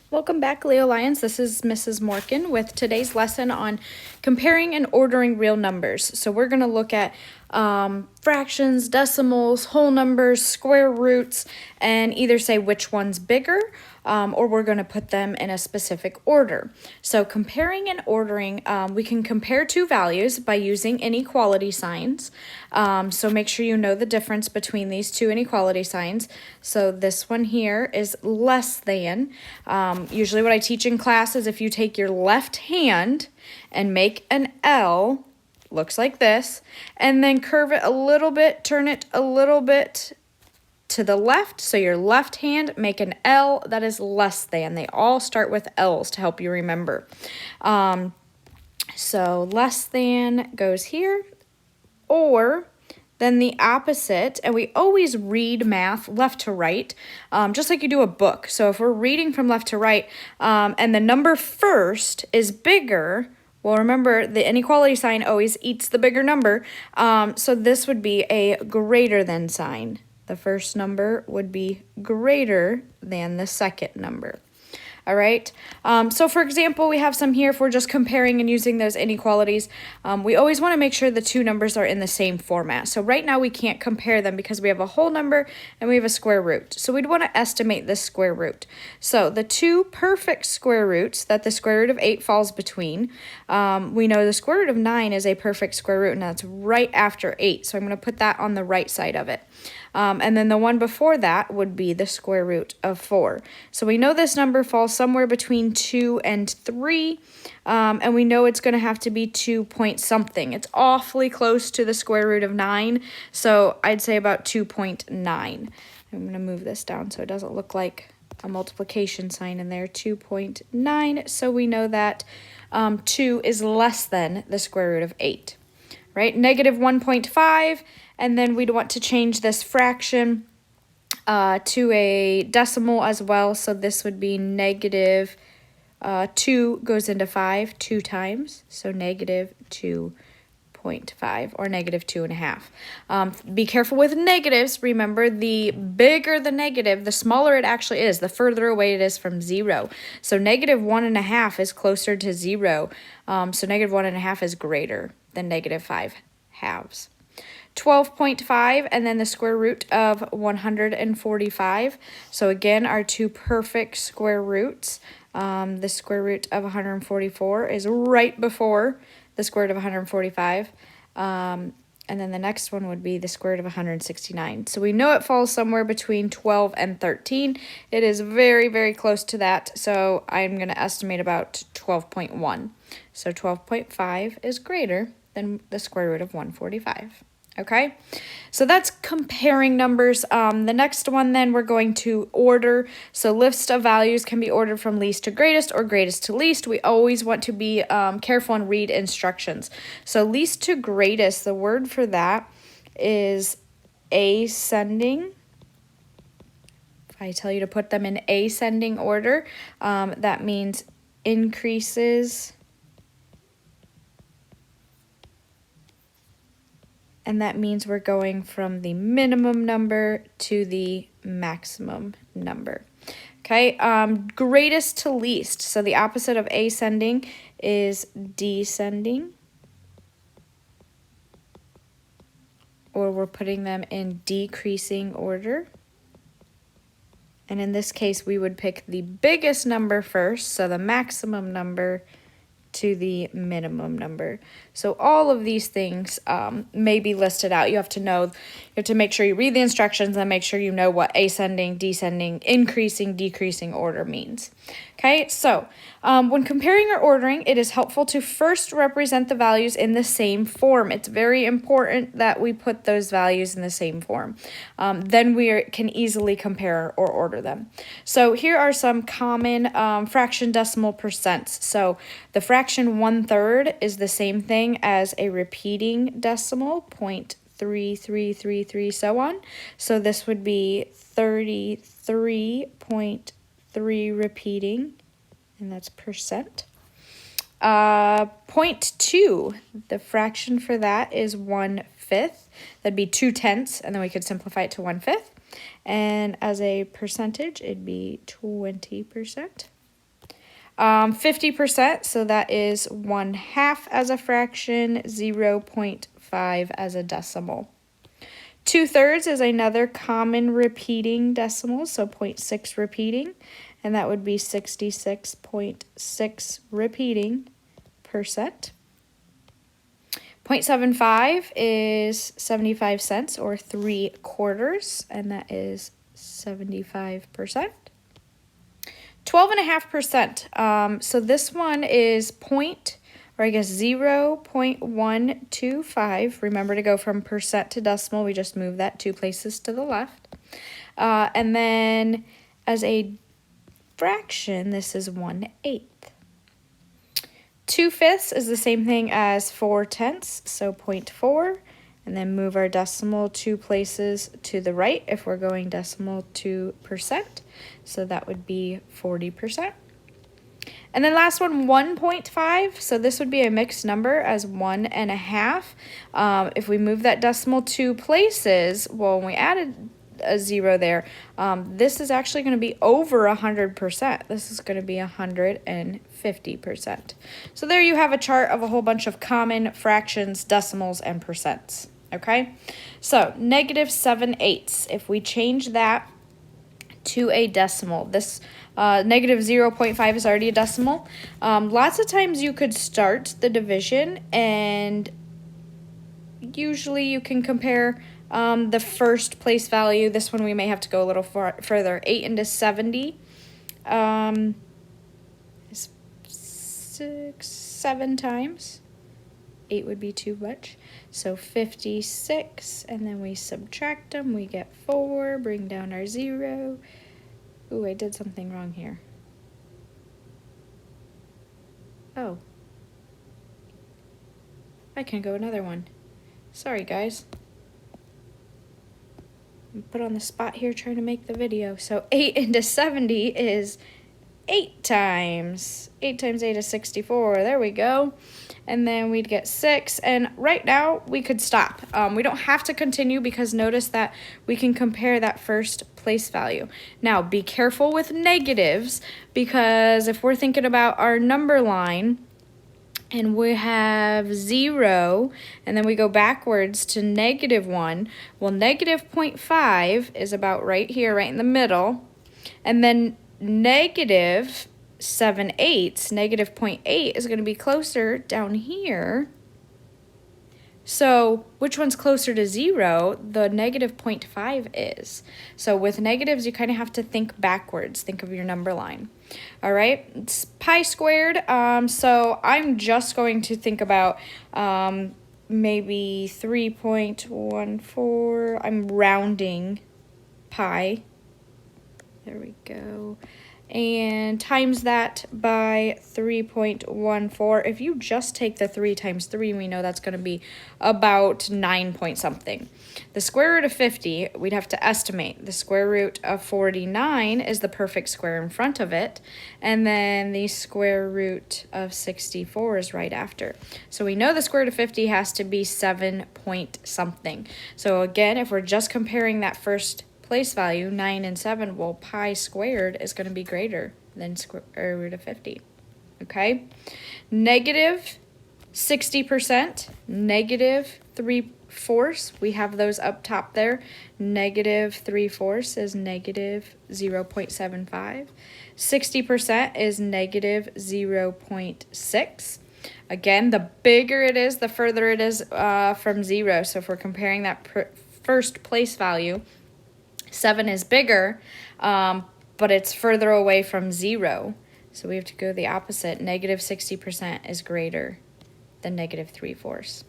Welcome back, Leo Lions. This is Mrs. Morgan with today's lesson on comparing and ordering real numbers. So we're going to look at fractions, decimals, whole numbers, square roots, and either say which one's bigger, or we're going to put them in a specific order. So comparing and ordering, we can compare two values by using inequality signs. So make sure you know the difference between these two inequality signs. So this one here is less than. Usually what I teach in class is if you take your left hand and make an L, looks like this, and then curve it a little bit, turn it a little bit to the left, so your left hand, make an L, that is less than. They all start with L's to help you remember. So less than goes here, or then the opposite, and we always read math left to right, just like you do a book. So if we're reading from left to right, and the number first is bigger, well, remember, the inequality sign always eats the bigger number, so this would be a greater than sign. The first number would be greater than the second number. All right, so for example, we have some here. If we're just comparing and using those inequalities, we always want to make sure the two numbers are in the same format. So right now we can't compare them because we have a whole number and we have a square root. So we'd want to estimate this square root. So the two perfect square roots that the square root of 8 falls between, we know the square root of 9 is a perfect square root, and that's right after 8. So I'm going to put that on the right side of it. And then the one before that would be the square root of 4. So we know this number falls somewhere between 2 and 3, and we know it's going to have to be 2 point something. It's awfully close to the square root of 9, so I'd say about 2.9. I'm going to move this down so it doesn't look like a multiplication sign in there, 2.9, so we know that 2 is less than the square root of 8, right? Negative 1.5, and then we'd want to change this fraction to a decimal as well. So this would be negative 2 goes into 5 2 times. So negative 2.5 or negative 2.5. Be careful with negatives. Remember, the bigger the negative, the smaller it actually is, the further away it is from 0. So negative 1.5 is closer to 0. So negative 1.5 is greater than negative 5 halves. 12.5, and then the square root of 145. So again, our two perfect square roots. The square root of 144 is right before the square root of 145. And then the next one would be the square root of 169. So we know it falls somewhere between 12 and 13. It is very, very close to that. So I'm going to estimate about 12.1. So 12.5 is greater than the square root of 145. Okay, so that's comparing numbers. The next one then we're going to order. So list of values can be ordered from least to greatest or greatest to least. We always want to be careful and read instructions. So least to greatest, the word for that is ascending. If I tell you to put them in ascending order, that means increases. And that means we're going from the minimum number to the maximum number. Okay, greatest to least. So the opposite of ascending is descending. Or we're putting them in decreasing order. And in this case, we would pick the biggest number first, so the maximum number, to the minimum number. So all of these things may be listed out. You have to know, you have to make sure you read the instructions and make sure you know what ascending, descending, increasing, decreasing order means. Okay, so when comparing or ordering, it is helpful to first represent the values in the same form. It's very important that we put those values in the same form. Then we can easily compare or order them. So here are some common fraction decimal percents. So the fraction 1/3 is the same thing as a repeating decimal, 0.3333, so on. So this would be 33.3 repeating, and that's percent. 0.2, the fraction for that is 1/5. That'd be 2/10, and then we could simplify it to 1/5. And as a percentage, it'd be 20%. 50%, so that is 1/2 as a fraction, 0.5 as a decimal. 2/3 is another common repeating decimal, so 0.6 repeating, and that would be 66.6 repeating percent. 0.75 is 75 cents or 3/4, and that is 75%. 12.5%. So this one is 0.125. Remember to go from percent to decimal. We just move that 2 places to the left. And then as a fraction, this is 1/8. 2/5 is the same thing as 4/10, so 0.4, and then move our decimal 2 places to the right if we're going decimal to percent, so that would be 40%. And then last one, 1.5, so this would be a mixed number as 1.5. If we move that decimal 2 places, well, when we added a 0 there, this is actually going to be over 100%. This is going to be 150%. So there you have a chart of a whole bunch of common fractions, decimals, and percents. Okay, so -7/8. If we change that to a decimal, this -0.5 is already a decimal. Lots of times you could start the division, and usually you can compare the first place value. This one we may have to go a little further. 8 into 70 is 7 times. 8 would be too much. So 56, and then we subtract them. We get 4, bring down our 0. Ooh, I did something wrong here. Oh. I can go another one. Sorry, guys. I'm put on the spot here trying to make the video. So 8 into 70 is 8 times. 8 times 8 is 64. There we go. And then we'd get 6. And right now, we could stop. We don't have to continue because notice that we can compare that first place value. Now, be careful with negatives because if we're thinking about our number line, and we have 0, and then we go backwards to -1. Well, -0.5 is about right here, right in the middle. And then -7/8, -0.8 is going to be closer down here. So which one's closer to 0? The -0.5 is. So with negatives, you kind of have to think backwards. Think of your number line. All right, it's pi squared. So I'm just going to think about maybe 3.14. I'm rounding pi. There we go. And times that by 3.14. If you just take the 3 times 3, we know that's going to be about 9 point something. The square root of 50, we'd have to estimate. The square root of 49 is the perfect square in front of it. And then the square root of 64 is right after. So we know the square root of 50 has to be 7 point something. So again, if we're just comparing that first place value, 9 and 7, well, pi squared is going to be greater than square root of 50. Okay? -60%, -3/4. We have those up top there. -3/4 is -0.75. 60% is -0.6. Again, the bigger it is, the further it is from 0. So if we're comparing that first place value, 7 is bigger, but it's further away from 0. So we have to go the opposite. -60% is greater than -3/4.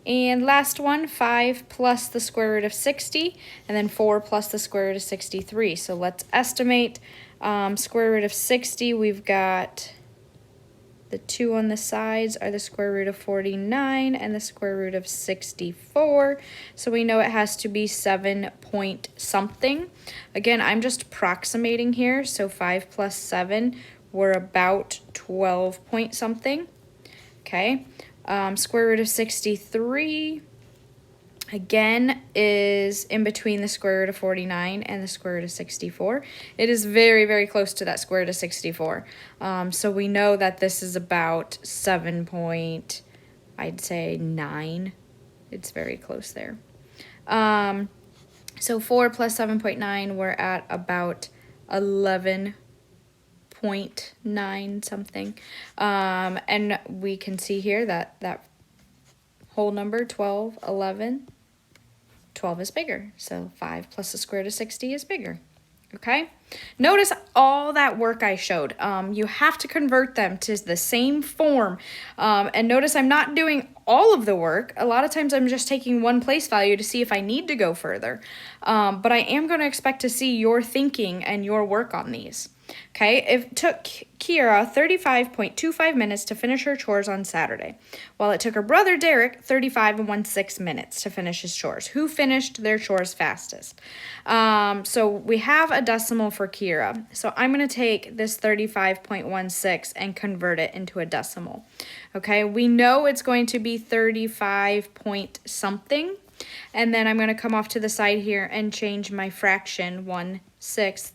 And last one, 5 plus the square root of 60, and then 4 plus the square root of 63. So let's estimate square root of 60. We've got the 2 on the sides are the square root of 49 and the square root of 64. So we know it has to be 7 point something. Again, I'm just approximating here. So 5 plus 7, we're about 12 point something. Okay. Square root of 63 again, is in between the square root of 49 and the square root of 64. It is very, very close to that square root of 64. So we know that this is about 7 point, I'd say 9. It's very close there. So 4 plus 7.9, we're at about 11.9 something. And we can see here that whole number, 12, 11, 12 is bigger. So 5 plus the square root of 60 is bigger. Okay? Notice all that work I showed. You have to convert them to the same form. And notice I'm not doing all of the work. A lot of times I'm just taking one place value to see if I need to go further. But I am going to expect to see your thinking and your work on these. Okay, it took Kiera 35.25 minutes to finish her chores on Saturday, while it took her brother Derek 35.16 minutes to finish his chores. Who finished their chores fastest? So we have a decimal for Kiera. So I'm going to take this 35.16 and convert it into a decimal. Okay, we know it's going to be 35 point something. And then I'm going to come off to the side here and change my fraction 1/6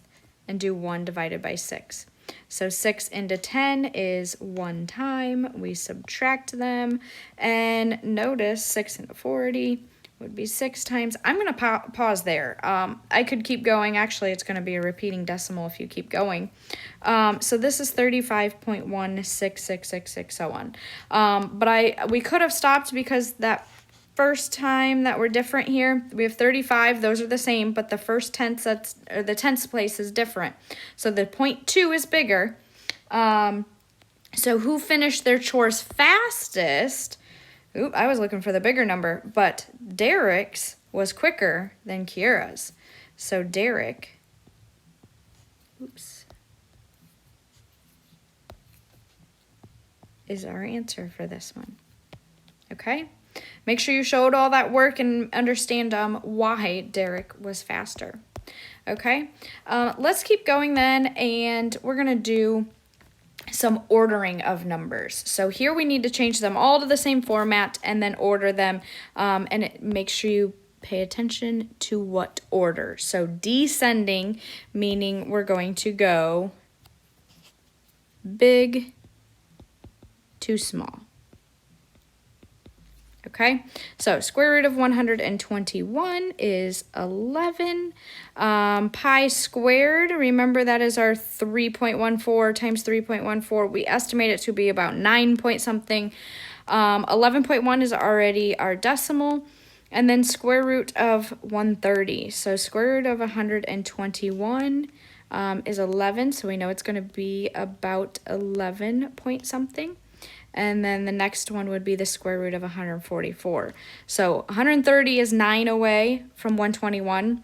and do 1 divided by 6. So 6 into 10 is 1 time. We subtract them, and notice 6 into 40 would be 6 times. I'm going to pause there. I could keep going. Actually, it's going to be a repeating decimal if you keep going. So this is 35.16666, so on. But we could have stopped because that first time that we're different here, we have 35, those are the same, but the first tenth, or the tenths place is different. So the 0.2 is bigger. So who finished their chores fastest? Oop, I was looking for the bigger number, but Derek's was quicker than Kiera's. So Derek, is our answer for this one. Okay? Make sure you showed all that work and understand why Derek was faster. Okay, let's keep going then, and we're going to do some ordering of numbers. So here we need to change them all to the same format and then order them, and make sure you pay attention to what order. So descending, meaning we're going to go big to small. Okay, so square root of 121 is 11. Pi squared, remember that is our 3.14 times 3.14. We estimate it to be about 9 point something. 11.1 is already our decimal. And then square root of 130. So square root of 121 is 11. So we know it's going to be about 11 point something. And then the next one would be the square root of 144. So 130 is 9 away from 121,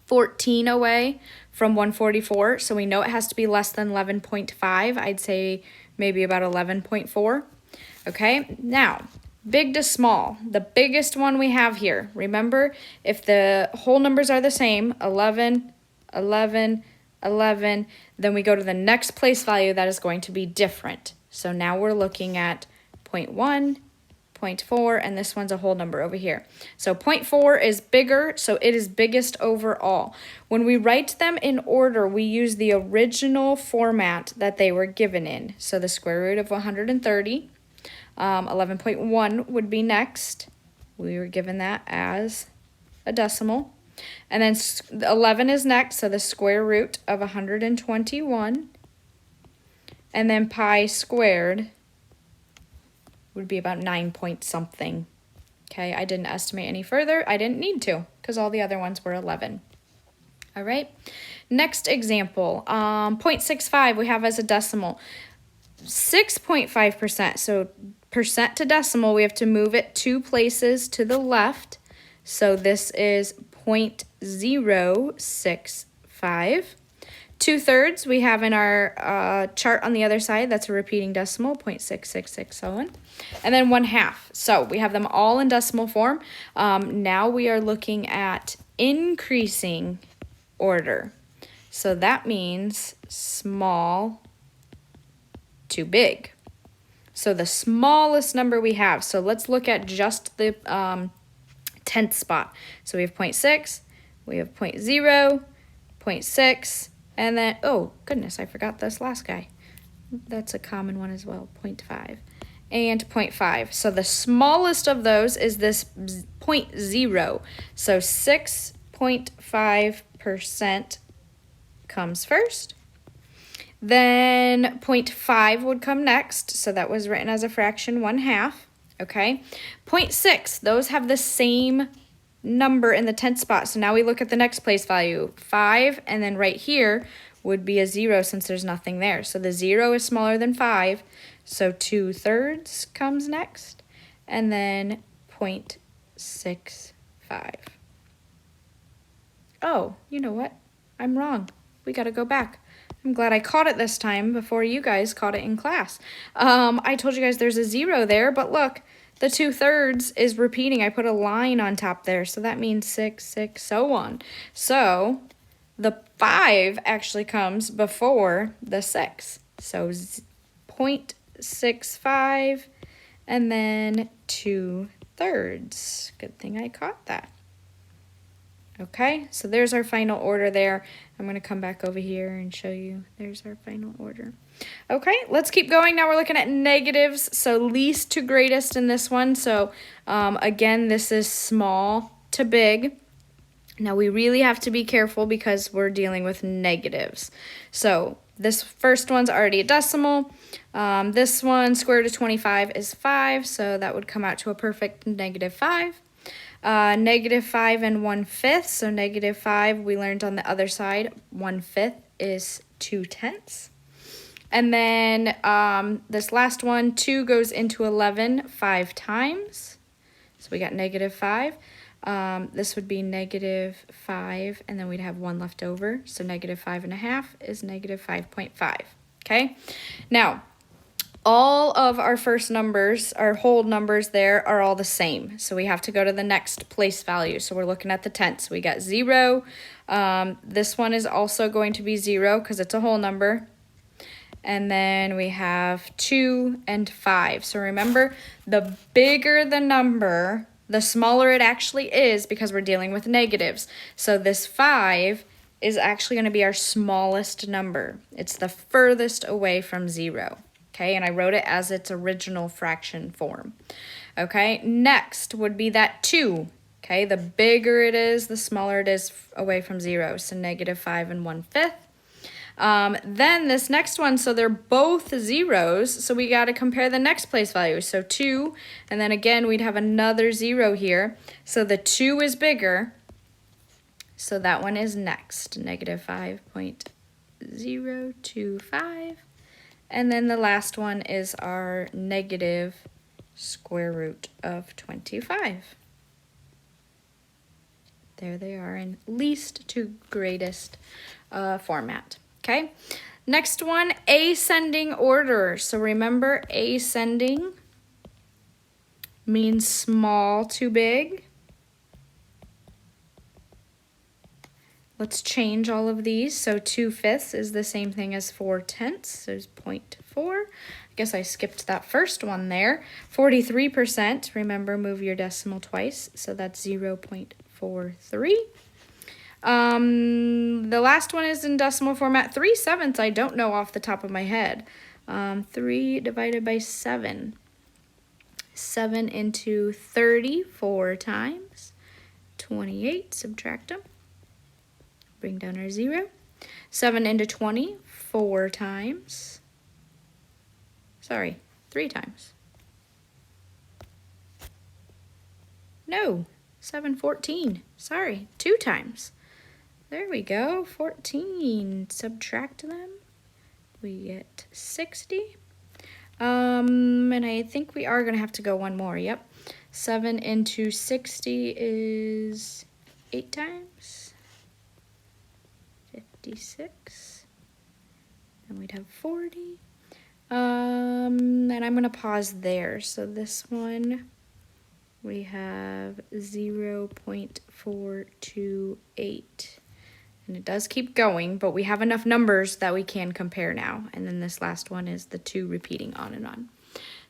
14 away from 144. So we know it has to be less than 11.5. I'd say maybe about 11.4. Okay, now big to small. The biggest one we have here. Remember, if the whole numbers are the same, 11, 11, 11, then we go to the next place value that is going to be different. So now we're looking at 0.1, 0.4, and this one's a whole number over here. So 0.4 is bigger, so it is biggest overall. When we write them in order, we use the original format that they were given in. So the square root of 130, 11.1 would be next. We were given that as a decimal. And then 11 is next, so the square root of 121. And then pi squared would be about 9 point something. Okay, I didn't estimate any further. I didn't need to because all the other ones were 11. All right, next example, 0.65 we have as a decimal. 6.5%, so percent to decimal, we have to move it 2 places to the left. So this is 0.065. 2/3 we have in our chart on the other side. That's a repeating decimal, 0.666, so on. And then 1/2. So we have them all in decimal form. Now we are looking at increasing order. So that means small to big. So the smallest number we have. So let's look at just the tenth spot. So we have 0.6, we have 0.0, 0.6, and then, oh goodness, I forgot this last guy. That's a common one as well, 0.5 and 0.5. So the smallest of those is this 0.0. So 6.5% comes first. Then 0.5 would come next. So that was written as a fraction 1/2. Okay. 0.6, those have the same number in the tenth spot. So now we look at the next place value, 5, and then right here would be a 0 since there's nothing there. So the 0 is smaller than 5, so 2/3 comes next, and then 0.65. Oh, you know what? I'm wrong. We got to go back. I'm glad I caught it this time before you guys caught it in class. I told you guys there's a 0 there, but look, the 2/3 is repeating. I put a line on top there, so that means 6, 6, so on. So the 5 actually comes before the 6. So 0.65 and then 2/3. Good thing I caught that. Okay, so there's our final order there. I'm going to come back over here and show you. There's our final order. Okay, let's keep going. Now we're looking at negatives, so least to greatest in this one. So again, this is small to big. Now we really have to be careful because we're dealing with negatives. So this first one's already a decimal. This one, square root of 25 is 5, so that would come out to a perfect -5. -5 and 1/5, so -5 we learned on the other side, 1/5 is 2/10. And then this last one, 2 goes into 11 5 times, so we got -5. This would be -5, and then we'd have 1 left over, so -5.5 is -5.5, okay? Now, all of our first numbers, our whole numbers there, are all the same. So we have to go to the next place value. So we're looking at the tenths. We got 0. This one is also going to be 0 because it's a whole number. And then we have 2 and 5. So remember, the bigger the number, the smaller it actually is because we're dealing with negatives. So this 5 is actually going to be our smallest number. It's the furthest away from 0. Okay, and I wrote it as its original fraction form. Okay, next would be that 2. Okay, the bigger it is, the smaller it is away from 0. So -5 and 1/5. Then this next one, so they're both zeros, so we got to compare the next place value. So 2, and then again, we'd have another 0 here. So the 2 is bigger, so that one is next, -5.025. And then the last one is our negative square root of 25. There they are in least to greatest format. Okay, next one, ascending order. So remember, ascending means small to big. Let's change all of these. So 2/5 is the same thing as 4/10, so it's 0.4. I guess I skipped that first one there. 43%, remember, move your decimal twice, so that's 0.43. The last one is in decimal format. 3/7 I don't know off the top of my head. 3 divided by 7. 7 into 30 4 times. 28, subtract them. Bring down our 0. 7 into 20, 4 times. Sorry, 3 times. No, 7, 14. Sorry, 2 times. There we go, 14. Subtract them. We get 60. And I think we are going to have to go one more. Yep. 7 into 60 is 8 times. 56, and we'd have 40. And I'm going to pause there. So this one, we have 0.428. And it does keep going, but we have enough numbers that we can compare now. And then this last one is the 2 repeating on and on.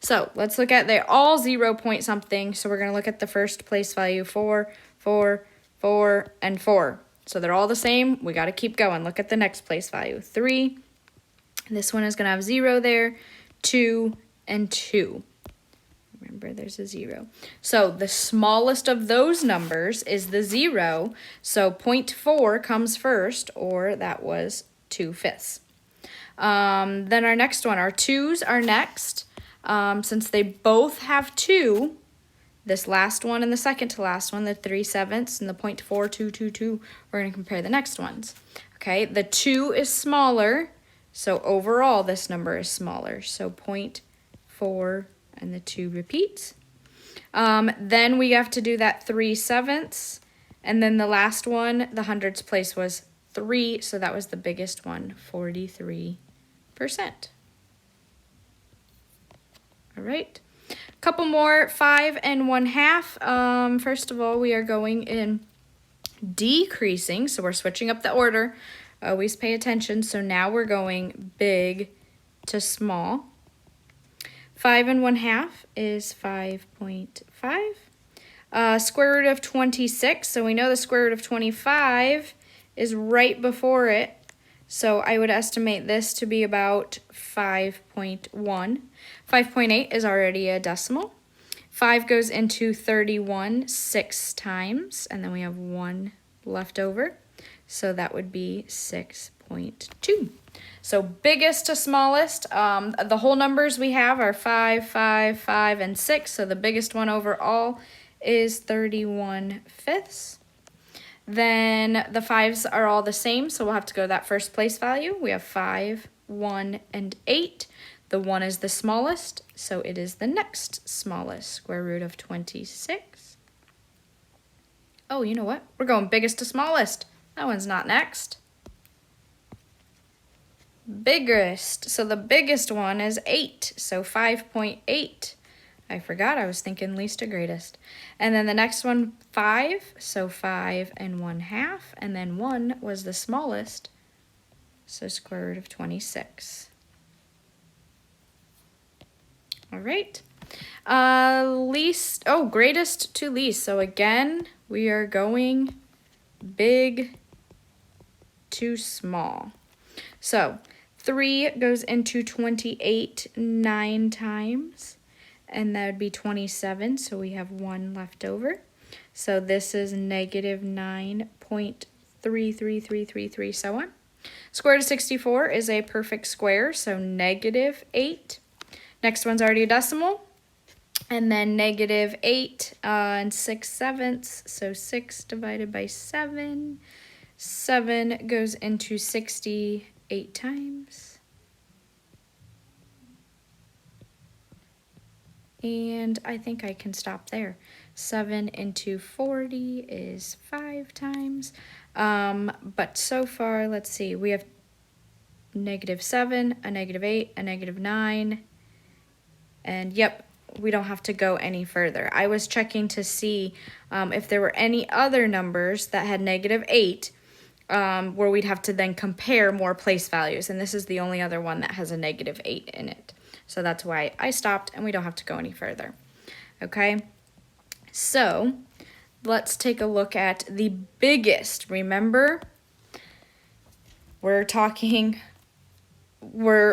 So let's look at, they're all 0 point something. So we're going to look at the first place value, 4, 4, 4, and 4. So they're all the same. We got to keep going. Look at the next place value, 3. This one is going to have 0 there, 2, and 2. Remember, there's a 0. So the smallest of those numbers is the 0. So 0.4 comes first, or that was 2/5. Then our next one, our 2's are next. Since they both have 2, this last one and the second to last one, the 3/7 and the 0.4222, we're going to compare the next ones. Okay, the 2 is smaller, so overall this number is smaller. So 0.4 and the 2 repeats. Then we have to do that 3/7, and then the last one, the hundredths place was 3, so that was the biggest one, 43%. All right, a couple more, 5 1/2. First of all, we are going in decreasing, so we're switching up the order. Always pay attention. So now we're going big to small. 5 1/2 is 5.5. Square root of 26, so we know the square root of 25 is right before it. So I would estimate this to be about 5.1. 5.8 is already a decimal. 5 goes into 31 6 times, and then we have 1 left over. So that would be 6.2. So biggest to smallest, the whole numbers we have are 5, 5, 5, and 6. So the biggest one overall is 31/5. Then the 5's are all the same, so we'll have to go to that first place value. We have 5, 1, and 8. The 1 is the smallest, so it is the next smallest, square root of 26. Oh, you know what? We're going biggest to smallest. That one's not next. Biggest, so the biggest one is 8, so 5.8. I forgot, I was thinking least to greatest. And then the next one, 5, so 5 1/2, and then 1 was the smallest, so square root of 26. All right, greatest to least. So again, we are going big to small. So 3 goes into 28 9 times, and that would be 27, so we have 1 left over. So this is negative 9.33333, so on. Square root of 64 is a perfect square, so negative 8. Next one's already a decimal. And then negative 8 and 6/7, so 6 divided by 7. 7 goes into 68 times. And I think I can stop there. 7 into 40 is 5 times. But so far, let's see, we have negative 7, a negative 8, a negative 9. And yep, we don't have to go any further. I was checking to see if there were any other numbers that had negative 8 where we'd have to then compare more place values. And this is the only other one that has a negative 8 in it. So that's why I stopped, and we don't have to go any further. Okay, so let's take a look at the biggest. Remember, we're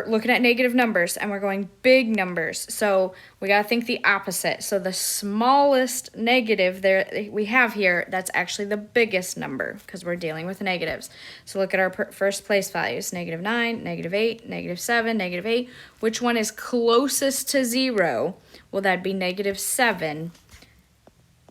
looking at negative numbers, and we're going big numbers. So we got to think the opposite. So the smallest negative there we have here, that's actually the biggest number because we're dealing with negatives. So look at our first place values, negative 9, negative 8, negative 7, negative 8. Which one is closest to 0? Well, that'd be negative 7.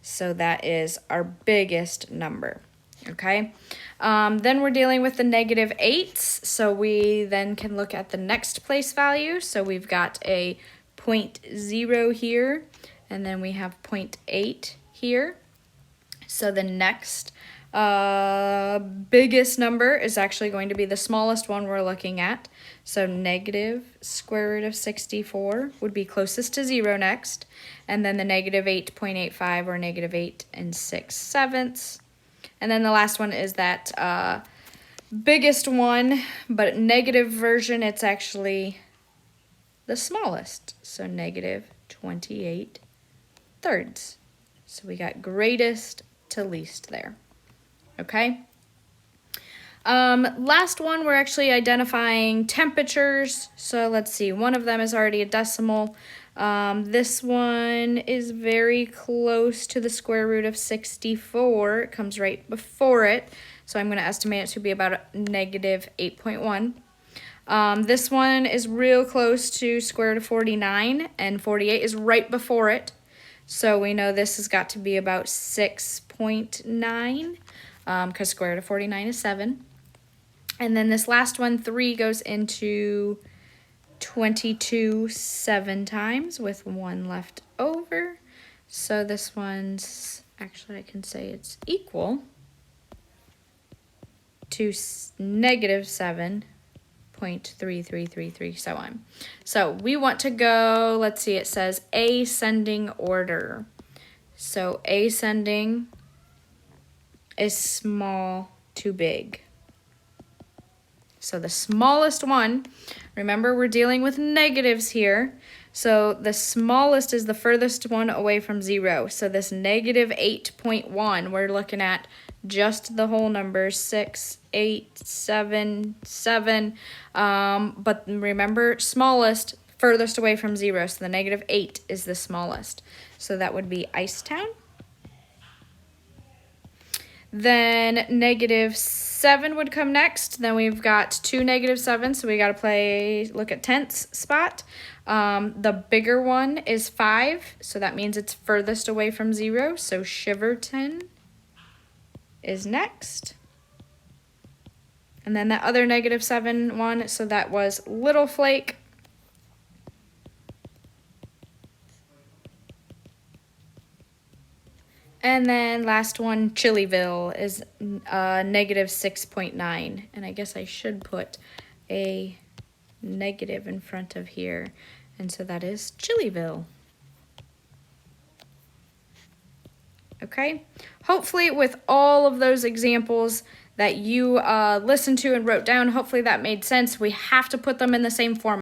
So that is our biggest number. Okay, then we're dealing with the negative 8s, so we then can look at the next place value. So we've got a 0.0 here, and then we have 0.8 here. So the next biggest number is actually going to be the smallest one we're looking at. So negative square root of 64 would be closest to 0 next, and then the negative 8.85 or negative 8 6/7. And then the last one is that biggest one, but negative version, it's actually the smallest. So negative 28 thirds. So we got greatest to least there. Okay. Last one, we're actually identifying temperatures. So let's see, one of them is already a decimal. This one is very close to the square root of 64. It comes right before it. So I'm going to estimate it to be about negative 8.1. This one is real close to square root of 49, and 48 is right before it. So we know this has got to be about 6.9, because square root of 49 is 7. And then this last one, 3, goes into 22 7 times with 1 left over. So this one's, actually I can say it's equal to negative 7.3333, so on. So we want to go, let's see, it says ascending order. So ascending is small to big. So the smallest one, remember we're dealing with negatives here. So the smallest is the furthest one away from 0. So this negative 8.1, we're looking at just the whole numbers, 6, 8, 7, 7. But remember, smallest, furthest away from 0. So the negative 8 is the smallest. So that would be Icetown. Then negative 7 would come next. Then we've got 2 negative 7, so we got to look at tenths spot. The bigger one is 5, so that means it's furthest away from 0. So Shiverton is next. And then that other negative 7 one, so that was Little Flake. And then last one, Chillyville, is negative 6.9. And I guess I should put a negative in front of here. And so that is Chillyville. Okay? Hopefully with all of those examples that you listened to and wrote down, hopefully that made sense. We have to put them in the same format.